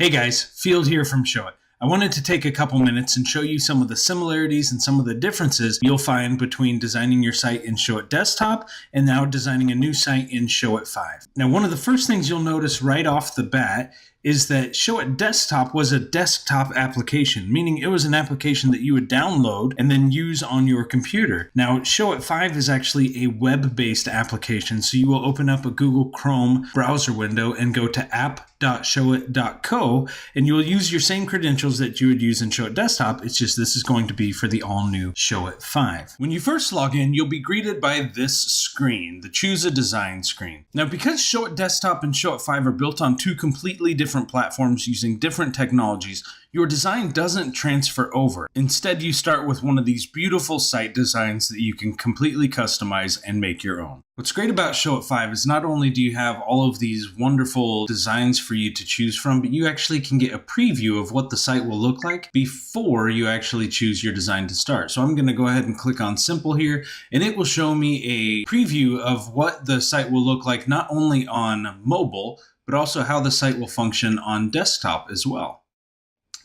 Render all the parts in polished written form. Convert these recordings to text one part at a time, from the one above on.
Hey guys, Field here from Showit. I wanted to take a couple minutes and show you some of the similarities and some of the differences you'll find between designing your site in Showit Desktop and now designing a new site in Showit 5. Now, one of the first things you'll notice right off the bat is that Showit Desktop was a desktop application, meaning it was an application that you would download and then use on your computer. Now, Showit 5 is actually a web-based application, so you will open up a Google Chrome browser window and go to app.showit.co, and you will use your same credentials that you would use in Showit Desktop. It's just this is going to be for the all-new Showit 5. When you first log in, you'll be greeted by this screen, the Choose a Design screen. Now, because Showit Desktop and Showit 5 are built on two completely different platforms using different technologies, your design doesn't transfer over. Instead, you start with one of these beautiful site designs that you can completely customize and make your own. What's great about Showit 5 is not only do you have all of these wonderful designs for you to choose from, but you actually can get a preview of what the site will look like before you actually choose your design to start. So I'm going to go ahead and click on Simple here, and it will show me a preview of what the site will look like not only on mobile, but also how the site will function on desktop as well.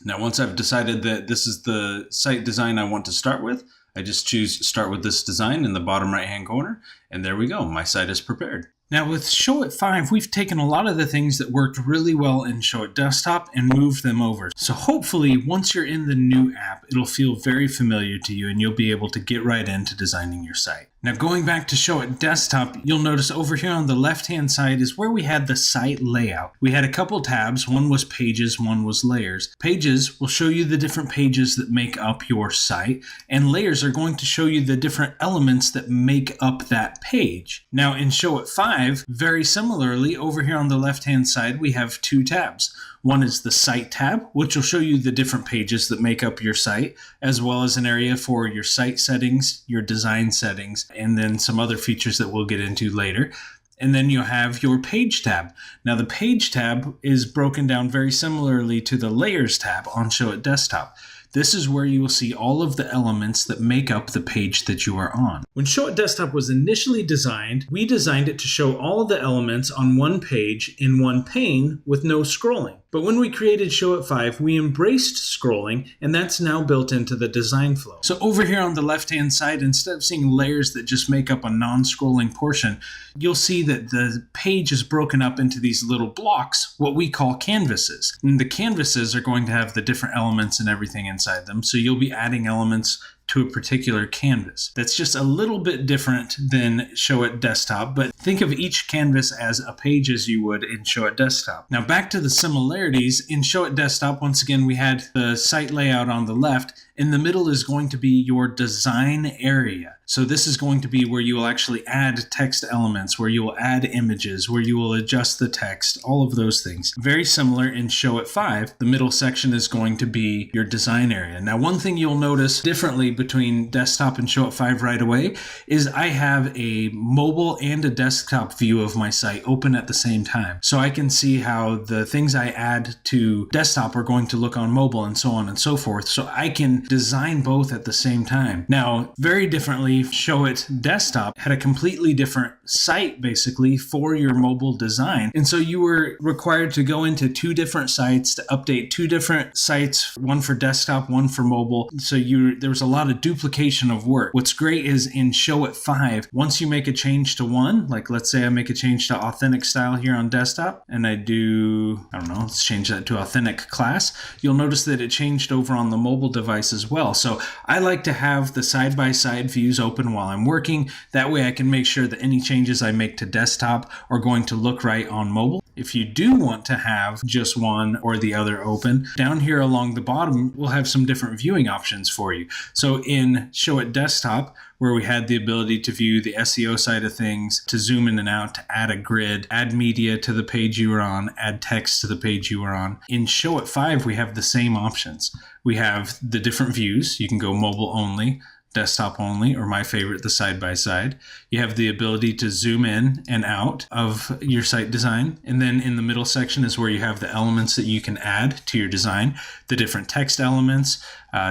Now, once I've decided that this is the site design I want to start with, I just choose Start with this design in the bottom right-hand corner, and there we go. My site is prepared. Now, with Showit 5, we've taken a lot of the things that worked really well in Showit Desktop and moved them over. So hopefully, once you're in the new app, it'll feel very familiar to you and you'll be able to get right into designing your site. Now, going back to Showit Desktop, you'll notice over here on the left-hand side is where we had the site layout. We had a couple tabs. One was Pages, one was Layers. Pages will show you the different pages that make up your site, and Layers are going to show you the different elements that make up that page. Now, in Showit 5, very similarly, over here on the left-hand side, we have two tabs. One is the Site tab, which will show you the different pages that make up your site, as well as an area for your site settings, your design settings, and then some other features that we'll get into later. And then you'll have your Page tab. Now, the Page tab is broken down very similarly to the Layers tab on Showit Desktop. This is where you will see all of the elements that make up the page that you are on. When Showit Desktop was initially designed, we designed it to show all of the elements on one page in one pane with no scrolling. But when we created Showit 5, we embraced scrolling, and that's now built into the design flow. So over here on the left-hand side, instead of seeing layers that just make up a non-scrolling portion, you'll see that the page is broken up into these little blocks, what we call canvases. And the canvases are going to have the different elements and everything inside them, so you'll be adding elements to a particular canvas. That's just a little bit different than Showit Desktop, but think of each canvas as a page as you would in Showit Desktop. Now, back to the similarities. In Showit Desktop, once again, we had the site layout on the left. In the middle is going to be your design area. So this is going to be where you will actually add text elements, where you will add images, where you will adjust the text, all of those things. Very similar in Showit 5. The middle section is going to be your design area. Now, one thing you'll notice differently between Desktop and Showit 5 right away is I have a mobile and a desktop view of my site open at the same time. So I can see how the things I add to desktop are going to look on mobile and so on and so forth. So I can design both at the same time. Now, very differently, Showit Desktop had a completely different site basically for your mobile design. And so you were required to go into two different sites to update two different sites, one for desktop, one for mobile. So there was a lot of duplication of work. What's great is in Showit 5, once you make a change to one, like let's say I make a change to authentic style here on desktop, and I do, I don't know, let's change that to authentic class, you'll notice that it changed over on the mobile device as well. So I like to have the side-by-side views open while I'm working. That way I can make sure that any changes I make to desktop are going to look right on mobile. If you do want to have just one or the other open, down here along the bottom, we'll have some different viewing options for you. So in Showit Desktop, where we had the ability to view the SEO side of things, to zoom in and out, to add a grid, add media to the page you were on, add text to the page you were on. In Showit 5, we have the same options. We have the different views. You can go mobile only, desktop only, or my favorite, the side-by-side. You have the ability to zoom in and out of your site design. And then in the middle section is where you have the elements that you can add to your design, the different text elements,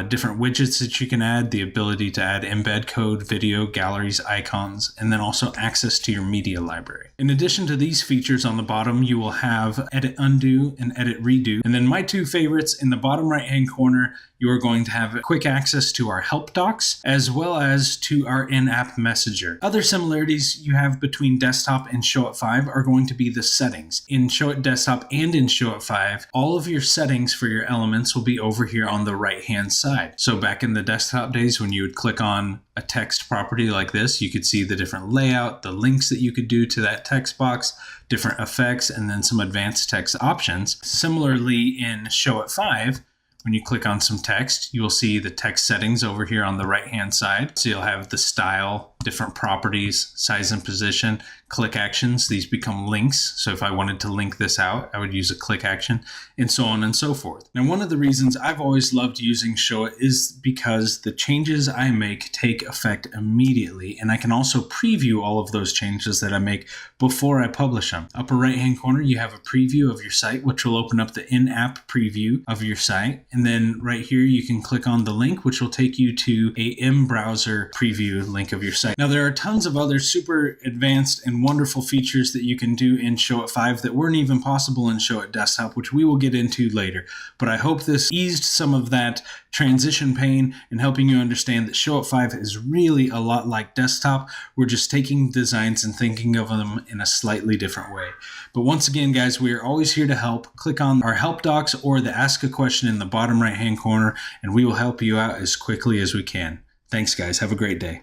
different widgets that you can add, the ability to add embed code, video, galleries, icons, and then also access to your media library. In addition to these features on the bottom, you will have edit undo and edit redo. And then my two favorites, in the bottom right-hand corner, you are going to have quick access to our help docs as well as to our in-app messenger. Other similarities you have between Desktop and Showit 5 are going to be the settings. In Showit Desktop and in Showit 5, all of your settings for your elements will be over here on the right-hand side. So back in the desktop days when you would click on a text property like this, you could see the different layout, the links that you could do to that text box, different effects, and then some advanced text options. Similarly, in Showit 5, when you click on some text, you will see the text settings over here on the right-hand side. So you'll have the style, different properties, size and position, click actions. These become links. So if I wanted to link this out, I would use a click action, and so on and so forth. Now, one of the reasons I've always loved using Showit is because the changes I make take effect immediately, and I can also preview all of those changes that I make before I publish them. Upper right-hand corner, you have a preview of your site, which will open up the in-app preview of your site. And then right here, you can click on the link, which will take you to a in-browser preview link of your site. Now, there are tons of other super advanced and wonderful features that you can do in Showit 5 that weren't even possible in Showit Desktop, which we will get into later. But I hope this eased some of that transition pain and helping you understand that Showit 5 is really a lot like Desktop. We're just taking designs and thinking of them in a slightly different way. But once again, guys, we are always here to help. Click on our help docs or the ask a question in the bottom right-hand corner, and we will help you out as quickly as we can. Thanks, guys. Have a great day.